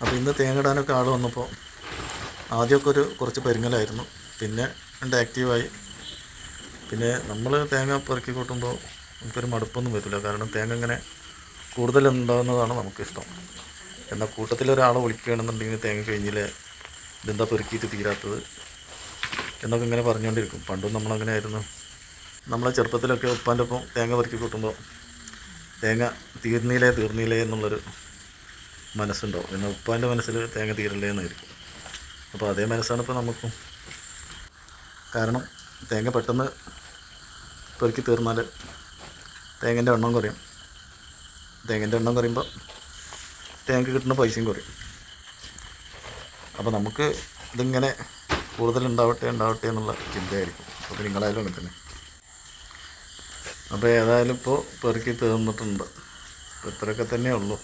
അപ്പോൾ ഇന്ന് തേങ്ങ ഇടാനൊക്കെ ആൾ വന്നപ്പോൾ ആദ്യമൊക്കെ കുറച്ച് പെരുങ്ങലായിരുന്നു. പിന്നെ ആക്റ്റീവായി. പിന്നെ നമ്മൾ തേങ്ങ പെറുക്കി കൂട്ടുമ്പോൾ നമുക്കൊരു മടുപ്പൊന്നും വരില്ല. കാരണം തേങ്ങ ഇങ്ങനെ കൂടുതലുണ്ടാകുന്നതാണ് നമുക്കിഷ്ടം. എന്നാൽ കൂട്ടത്തിലൊരാളെ വിളിക്കുകയാണെന്നുണ്ടെങ്കിൽ തേങ്ങ കഴിഞ്ഞില്ലേ, ഇതെന്താ പെറുക്കിയിട്ട് തീരാത്തത് എന്നൊക്കെ ഇങ്ങനെ പറഞ്ഞുകൊണ്ടിരിക്കും. പണ്ടും നമ്മളങ്ങനെ ആയിരുന്നു. നമ്മളെ ചെറുപ്പത്തിലൊക്കെ ഉപ്പാൻ്റെ ഒപ്പം തേങ്ങ പെറുക്കി കൂട്ടുമ്പോൾ തേങ്ങ തീർന്നില്ലേ എന്നുള്ളൊരു മനസ്സുണ്ടാവും. എന്നാൽ ഉപ്പാൻ്റെ മനസ്സിൽ തേങ്ങ തീരില്ലേ എന്നായിരിക്കും. അപ്പോൾ അതേ മനസ്സാണ് ഇപ്പോൾ നമുക്കും. കാരണം തേങ്ങ പെട്ടെന്ന് പെറുക്കി തീർന്നാൽ തേങ്ങൻ്റെ എണ്ണം കുറയും. തേങ്ങൻ്റെ എണ്ണം കുറയുമ്പോൾ തേങ്ങയ്ക്ക് കിട്ടുന്ന പൈസയും കുറയും. അപ്പോൾ നമുക്ക് ഇതിങ്ങനെ കൂടുതലുണ്ടാവട്ടെ എന്നുള്ള ചിന്തയായിരിക്കും. അപ്പോൾ നിങ്ങളായാലും അങ്ങനെ തന്നെ. അപ്പോൾ ഏതായാലും ഇപ്പോൾ പെറുക്കി തീർന്നിട്ടുണ്ട്. അപ്പോൾ ഇത്രയൊക്കെ തന്നെ ഉള്ളൂ.